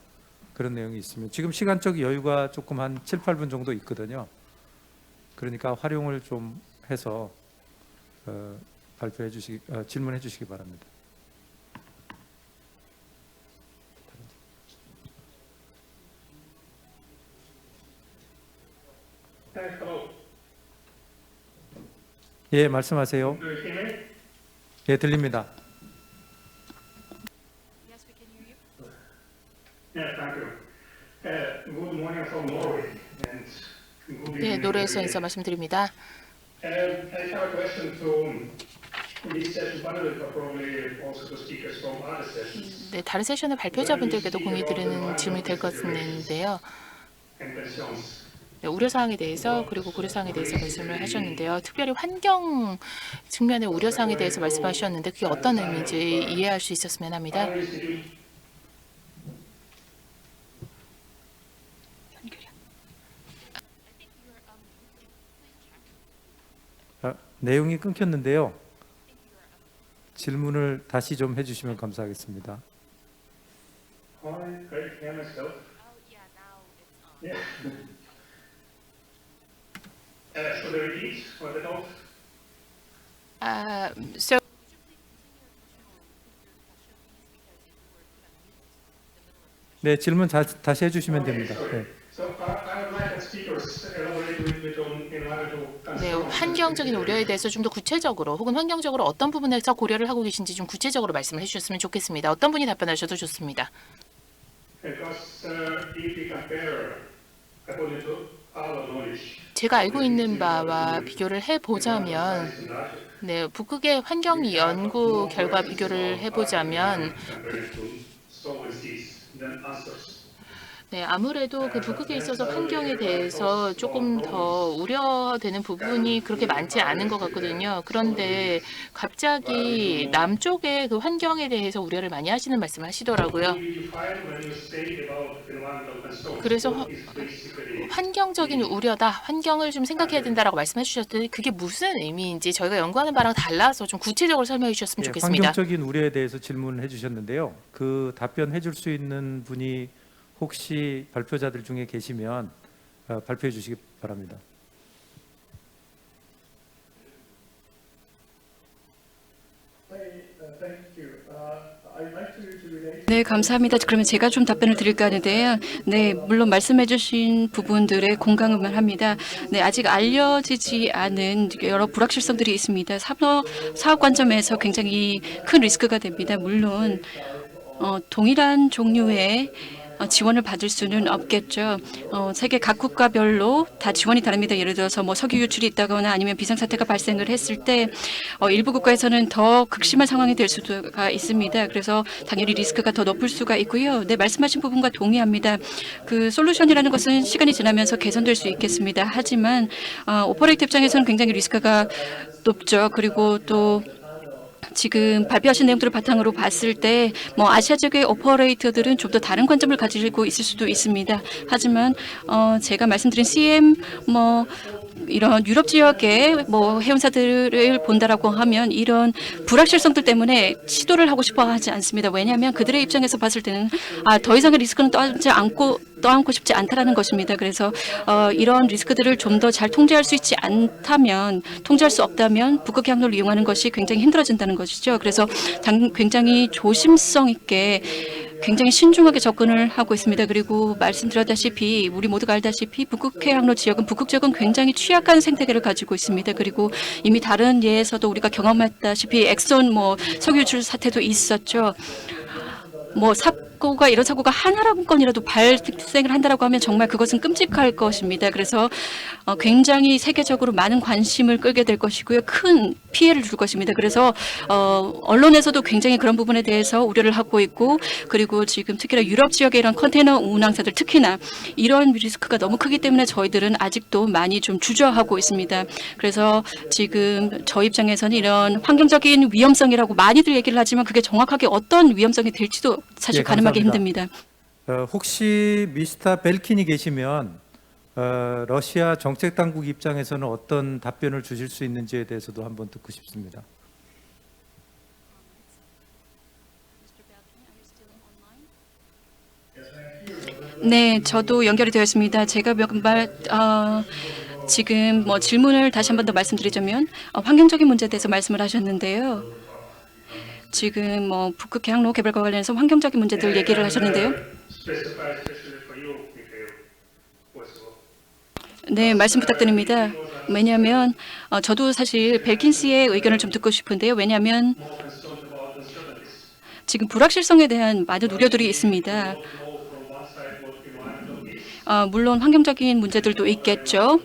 그런 내용이 있으면 지금 시간적 여유가 조금 한 7, 8분 정도 있거든요. 그러니까 활용을 좀 해서 질문해 주시기 바랍니다. 예, 말씀하세요. 예, 들립니다. 네, 노르웨이에서 인사 말씀드립니다. 네, 다른 세션의 발표자분들께도 공유드리는 질문이 될 것 같은데요. 네, 우려사항에 대해서 그리고 고려사항에 대해서 말씀을 하셨는데요. 특별히 환경 측면의 우려사항에 대해서 말씀하셨는데 그게 어떤 의미인지 이해할 수 있었으면 합니다. 내용이 끊겼는데요. 질문을 다시 좀 해주시면 감사하겠습니다. So 네, 질문 다시 해주시면 됩니다. 네. 네, 환경적인 우려에 대해서 좀 더 구체적으로 혹은 환경적으로 어떤 부분에서 고려를 하고 계신지 좀 구체적으로 말씀을 해주셨으면 좋겠습니다. 어떤 분이 답변하셔도 좋습니다. 제가 알고 있는 바와 비교를 해보자면, 네, 북극의 환경 연구 결과 비교를 해보자면, 네, 아무래도 그 북극에 있어서 환경에 대해서 조금 더 우려되는 부분이 그렇게 많지 않은 것 같거든요. 그런데 갑자기 남쪽의 그 환경에 대해서 우려를 많이 하시는 말씀을 하시더라고요. 그래서 환경적인 우려다, 환경을 좀 생각해야 된다라고 말씀해 주셨더니 그게 무슨 의미인지 저희가 연구하는 바랑 달라서 좀 구체적으로 설명해 주셨으면 예, 좋겠습니다. 환경적인 우려에 대해서 질문을 해주셨는데요. 그 답변해 줄 수 있는 분이 혹시 발표자들 중에 계시면 발표해 주시기 바랍니다. 네, 감사합니다. 그러면 제가 좀 답변을 드릴까 하는데요. 네, 물론 말씀해주신 부분들에 공감을 합니다. 네, 아직 알려지지 않은 여러 불확실성들이 있습니다. 사업 관점에서 굉장히 큰 리스크가 됩니다. 물론 동일한 종류의 지원을 받을 수는 없겠죠. 세계 각 국가별로 다 지원이 다릅니다. 예를 들어서 뭐 석유 유출이 있다거나 아니면 비상사태가 발생을 했을 때 일부 국가에서는 더 극심한 상황이 될 수가 있습니다. 그래서 당연히 리스크가 더 높을 수가 있고요. 네, 말씀하신 부분과 동의합니다. 그 솔루션이라는 것은 시간이 지나면서 개선될 수 있겠습니다. 하지만 오퍼레이터 입장에서는 굉장히 리스크가 높죠. 그리고 또 지금 발표하신 내용들을 바탕으로 봤을 때 뭐 아시아 지역의 오퍼레이터들은 좀 더 다른 관점을 가지고 있을 수도 있습니다. 하지만 제가 말씀드린 CM 뭐 이런 유럽 지역의 뭐 해운사들을 본다라고 하면 이런 불확실성들 때문에 시도를 하고 싶어 하지 않습니다. 왜냐하면 그들의 입장에서 봤을 때는 더 이상의 리스크는 떠안고 싶지 않다라는 것입니다. 그래서 이런 리스크들을 좀 더 잘 통제할 수 있지 않다면, 통제할 수 없다면 북극 항로를 이용하는 것이 굉장히 힘들어진다는 것이죠. 그래서 굉장히 조심성 있게 굉장히 신중하게 접근을 하고 있습니다. 그리고 말씀드렸다시피 우리 모두가 알다시피 북극해 항로 지역은 북극 지역은 굉장히 취약한 생태계를 가지고 있습니다. 그리고 이미 다른 예에서도 우리가 경험했다시피 엑손 뭐 석유 유출 사태도 있었죠. 뭐 이런 사고가 하나라도 건이라도 발생을 한다라고 하면 정말 그것은 끔찍할 것입니다. 그래서 굉장히 세계적으로 많은 관심을 끌게 될 것이고요. 큰 피해를 줄 것입니다. 그래서 언론에서도 굉장히 그런 부분에 대해서 우려를 하고 있고, 그리고 지금 특히나 유럽 지역의 이런 컨테이너 운항사들 특히나 이런 리스크가 너무 크기 때문에 저희들은 아직도 많이 좀 주저하고 있습니다. 그래서 지금 저희 입장에서는 이런 환경적인 위험성이라고 많이들 얘기를 하지만 그게 정확하게 어떤 위험성이 될지도 사실 예, 가늠하기 감사합니다. 힘듭니다. 혹시 미스터 벨킨이 계시면 러시아 정책 당국 입장에서는 어떤 답변을 주실 수 있는지에 대해서도 한번 듣고 싶습니다. 네, 저도 연결이 되었습니다. 제가 지금 뭐 질문을 다시 한 번 더 말씀드리자면 환경적인 문제에 대해서 말씀을 하셨는데요. 지금 뭐 북극 항로 개발과 관련해서 환경적인 문제들 얘기를 하셨는데요. 네, 말씀 부탁드립니다. 왜냐하면 저도 사실 벨킨스의 의견을 좀 듣고 싶은데요. 왜냐하면 지금 불확실성에 대한 많은 우려들이 있습니다. 물론 환경적인 문제들도 있겠죠.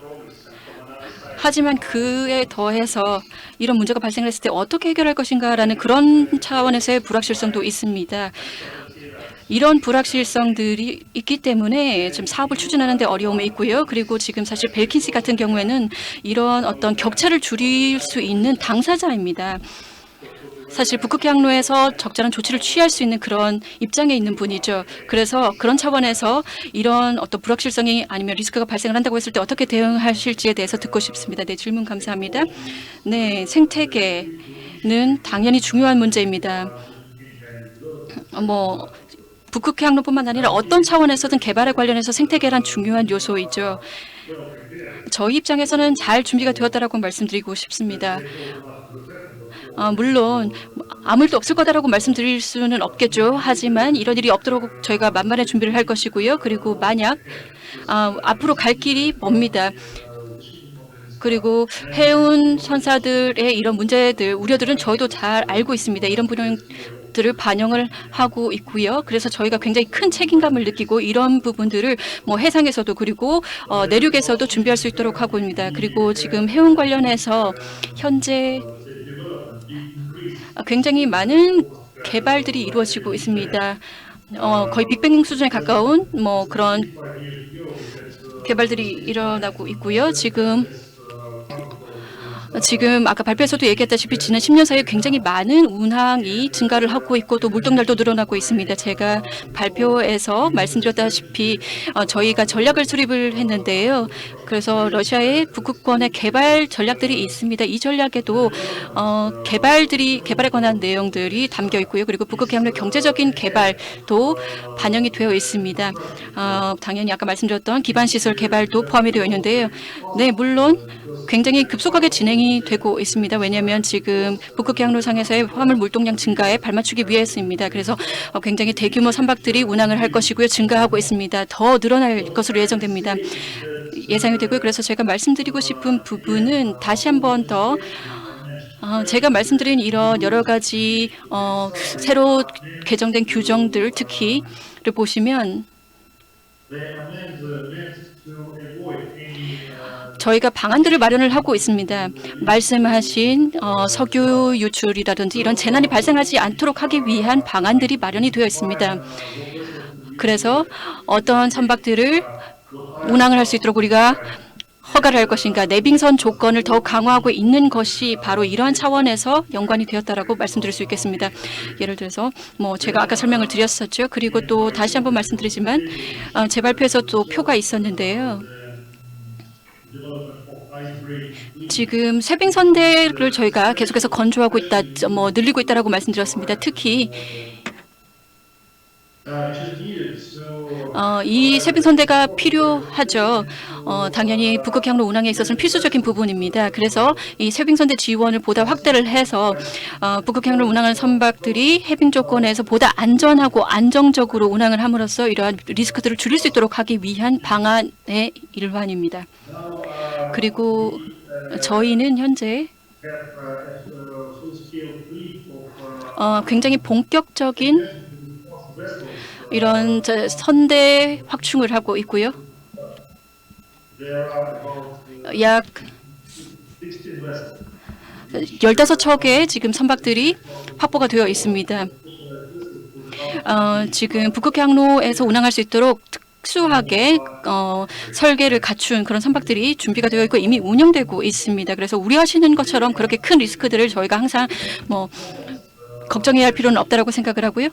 하지만 그에 더해서 이런 문제가 발생했을 때 어떻게 해결할 것인가라는 그런 차원에서의 불확실성도 있습니다. 이런 불확실성들이 있기 때문에 지금 사업을 추진하는 데 어려움이 있고요. 그리고 지금 사실 벨킨스 같은 경우에는 이런 어떤 격차를 줄일 수 있는 당사자입니다. 사실 북극 항로에서 적절한 조치를 취할 수 있는 그런 입장에 있는 분이죠. 그래서 그런 차원에서 이런 어떤 불확실성이 아니면 리스크가 발생을 한다고 했을 때 어떻게 대응하실지에 대해서 듣고 싶습니다. 네, 질문 감사합니다. 네, 생태계는 당연히 중요한 문제입니다. 뭐 북극해 항로뿐만 아니라 어떤 차원에서든 개발에 관련해서 생태계란 중요한 요소이죠. 저희 입장에서는 잘 준비가 되었다라고 말씀드리고 싶습니다. 물론 아무 일도 없을 거다라고 말씀드릴 수는 없겠죠. 하지만 이런 일이 없도록 저희가 만반의 준비를 할 것이고요. 그리고 만약 앞으로 갈 길이 멉니다. 그리고 해운 선사들의 이런 문제들, 우려들은 저희도 잘 알고 있습니다. 이런 부분들을 반영을 하고 있고요. 그래서 저희가 굉장히 큰 책임감을 느끼고 이런 부분들을 뭐 해상에서도 그리고 내륙에서도 준비할 수 있도록 하고 있습니다. 그리고 지금 해운 관련해서 현재 굉장히 많은 개발들이 이루어지고 있습니다. 거의 빅뱅 수준에 가까운 뭐 그런 개발들이 일어나고 있고요. 지금 아까 발표에서도 얘기했다시피 지난 10년 사이에 굉장히 많은 운항이 증가를 하고 있고 또 물동량도 늘어나고 있습니다. 제가 발표에서 말씀드렸다시피 저희가 전략을 수립을 했는데요. 그래서 러시아의 북극권의 개발 전략들이 있습니다. 이 전략에도 개발에 관한 내용들이 담겨 있고요. 그리고 북극해양의 경제적인 개발도 반영이 되어 있습니다. 당연히 아까 말씀드렸던 기반 시설 개발도 포함이 되어 있는데요. 네, 물론 굉장히 급속하게 진행이 되고 있습니다. 왜냐하면 지금 북극해양로상에서의 화물 물동량 증가에 발맞추기 위해서입니다. 그래서 굉장히 대규모 선박들이 운항을 할 것이고요. 증가하고 있습니다. 더 늘어날 것으로 예정됩니다. 예상이 되고요. 그래서 제가 말씀드리고 싶은 부분은 다시 한 번 더 제가 말씀드린 이런 여러 가지 새로 개정된 규정들 특히를 보시면 저희가 방안들을 마련을 하고 있습니다. 말씀하신 석유 유출이라든지 이런 재난이 발생하지 않도록 하기 위한 방안들이 마련이 되어 있습니다. 그래서 어떤 선박들을 운항을 할 수 있도록 우리가 허가를 할 것인가, 내빙선 조건을 더 강화하고 있는 것이 바로 이러한 차원에서 연관이 되었다라고 말씀드릴 수 있겠습니다. 예를 들어서 뭐 제가 아까 설명을 드렸었죠. 그리고 또 다시 한번 말씀드리지만 제 발표에서 또 표가 있었는데요. 지금 쇠빙선대를 저희가 계속해서 건조하고 있다, 늘리고 있다라고 말씀드렸습니다. 특히 이 쇠빙선대가 필요하죠. 당연히 북극해양로 운항에 있어서는 필수적인 부분입니다. 그래서 이 쇠빙선대 지원을 보다 확대를 해서 북극해양로 운항하는 선박들이 해빙 조건에서 보다 안전하고 안정적으로 운항을 함으로써 이러한 리스크들을 줄일 수 있도록 하기 위한 방안의 일환입니다. 그리고 저희는 현재 굉장히 본격적인 이런 선대 확충을 하고 있고요. 약 15척의 지금 선박들이 확보가 되어 있습니다. 지금 북극해양로에서 운항할 수 있도록 특수하게 설계를 갖춘 그런 선박들이 준비가 되어 있고 이미 운영되고 있습니다. 그래서 우려하시는 것처럼 그렇게 큰 리스크들을 저희가 항상 걱정해야 할 필요는 없다라고 생각을 하고요.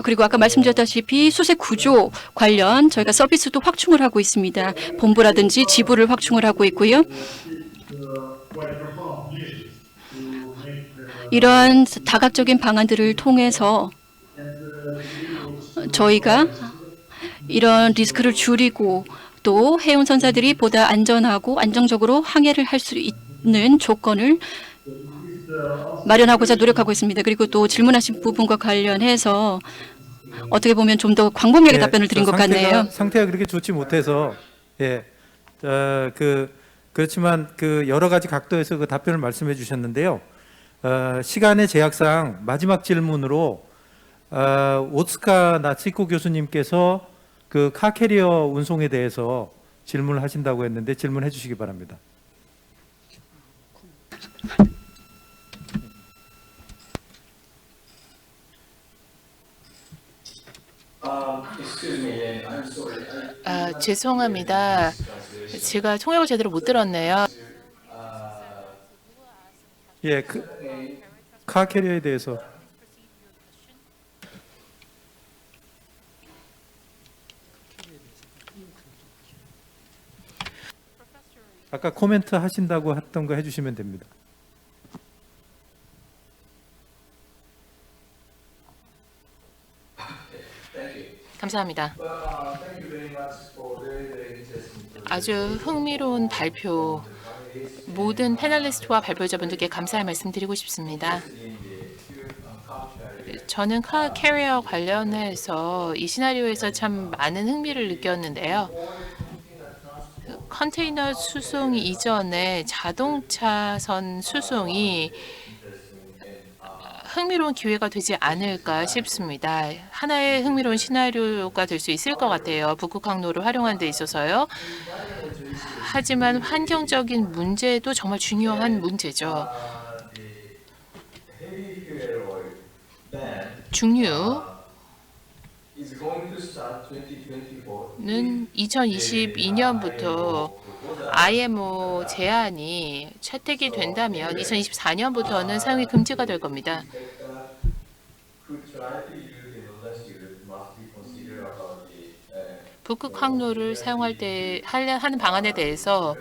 그리고 아까 말씀드렸다시피 수색 구조 관련 저희가 서비스도 확충을 하고 있습니다. 본부라든지 지부를 확충을 하고 있고요. 이러한 다각적인 방안들을 통해서 저희가 이런 리스크를 줄이고 또 해운 선사들이 보다 안전하고 안정적으로 항해를 할 수 있는 조건을 마련하고자 노력하고 있습니다. 그리고 또 질문하신 부분과 관련해서 어떻게 보면 좀 더 광범위하게 답변을 드린 것 같네요. 상태가 그렇게 좋지 못해서 그렇지만 그 여러 가지 각도에서 그 답변을 말씀해 주셨는데요. 시간의 제약상 마지막 질문으로 오스카 나츠코 교수님께서 그 카캐리어 운송에 대해서 질문을 하신다고 했는데 질문해 주시기 바랍니다. 죄송합니다. 제가 통역을 제대로 못 들었네요. 예, 카캐리어에 대해서. 아까 코멘트 하신다고 했던 거 해주시면 됩니다. 감사합니다. 아주 흥미로운 발표 모든 패널리스트와 발표자분들께 감사의 말씀드리고 싶습니다. 저는 카 캐리어 관련해서 이 시나리오에서 참 많은 흥미를 느꼈는데요. 컨테이너 수송 이전에 자동차선 수송이 흥미로운 기회가 되지 않을까 싶습니다. 하나의 흥미로운 시나리오가 될 수 있을 것 같아요. 북극 항로를 활용하는 데 있어서요. 하지만 환경적인 문제도 정말 중요한 문제죠. 중유는 2022년부터 IMO 제한이 채택이 된다면 2024년부터는 사용이 금지가 될 겁니다. 북극 항로를 사용할 때 하는 방안에 대해서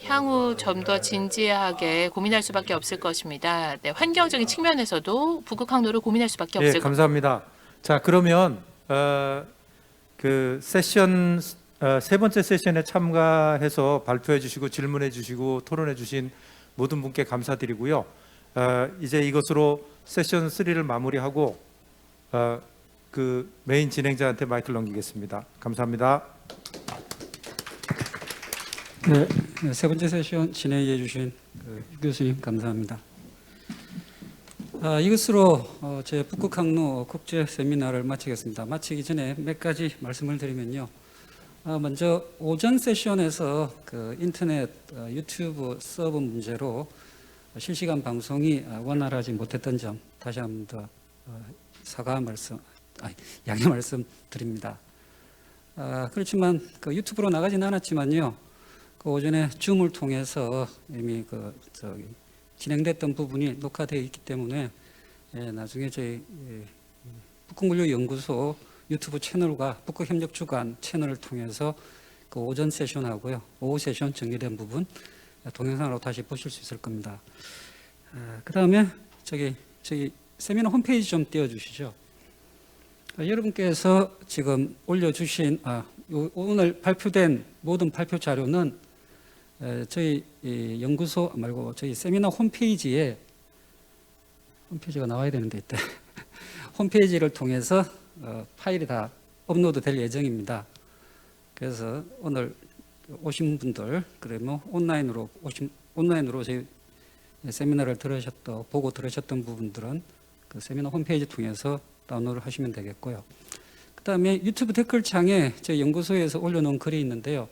향후 좀 더 진지하게 고민할 수밖에 없을 것입니다. 네, 환경적인 측면에서도 북극 항로를 고민할 수밖에 없을 겁니다. 감사합니다. 자, 그러면 그 세션 세 번째 세션에 참가해서 발표해 주시고 질문해 주시고 토론해 주신 모든 분께 감사드리고요. 이제 이것으로 세션 3를 마무리하고 그 메인 진행자한테 마이크를 넘기겠습니다. 감사합니다. 네, 세 번째 세션 진행해 주신 유 교수님 감사합니다. 이것으로 제 북극 항로 국제 세미나를 마치겠습니다. 마치기 전에 몇 가지 말씀을 드리면요. 먼저 오전 세션에서 그 인터넷 유튜브 서버 문제로 실시간 방송이 원활하지 못했던 점 다시 한 번 더 양해 말씀드립니다. 그렇지만 그 유튜브로 나가지는 않았지만요. 그 오전에 줌을 통해서 이미 진행됐던 부분이 녹화되어 있기 때문에 나중에 저희 북극물류연구소 유튜브 채널과 북극협력주간 채널을 통해서 그 오전 세션하고요, 오후 세션 정리된 부분 동영상으로 다시 보실 수 있을 겁니다. 그 다음에 저기 세미나 홈페이지 좀 띄워주시죠. 여러분께서 지금 올려주신 오늘 발표된 모든 발표 자료는 저희 연구소 말고 저희 세미나 홈페이지가 나와야 되는데 이때 홈페이지를 통해서 파일이 다 업로드 될 예정입니다. 그래서 오늘 오신 분들 그러면 온라인으로 저희 세미나를 보고 들으셨던 부분들은 그 세미나 홈페이지 통해서 다운로드 하시면 되겠고요. 그 다음에 유튜브 댓글창에 저희 연구소에서 올려놓은 글이 있는데요.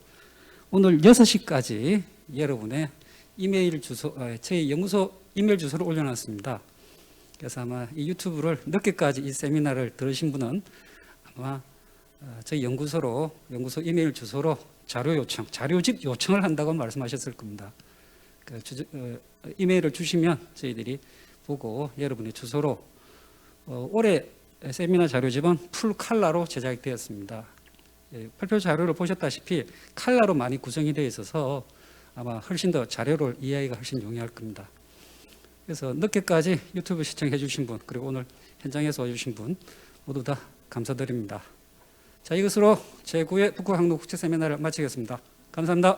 오늘 6시까지 여러분의 이메일 주소, 저희 연구소 이메일 주소를 올려놨습니다. 그래서 아마 이 유튜브를 늦게까지 이 세미나를 들으신 분은 아마 저희 연구소 이메일 주소로 자료집 요청을 한다고 말씀하셨을 겁니다. 이메일을 주시면 저희들이 보고 여러분의 주소로 올해 세미나 자료집은 풀 칼라로 제작되었습니다. 발표 자료를 보셨다시피 칼라로 많이 구성이 되어 있어서 아마 훨씬 더 자료를 이해하기가 훨씬 용이할 겁니다. 그래서 늦게까지 유튜브 시청해 주신 분 그리고 오늘 현장에서 와주신 분 모두 다 감사드립니다. 자, 이것으로 제9회 북극항로 국제 세미나를 마치겠습니다. 감사합니다.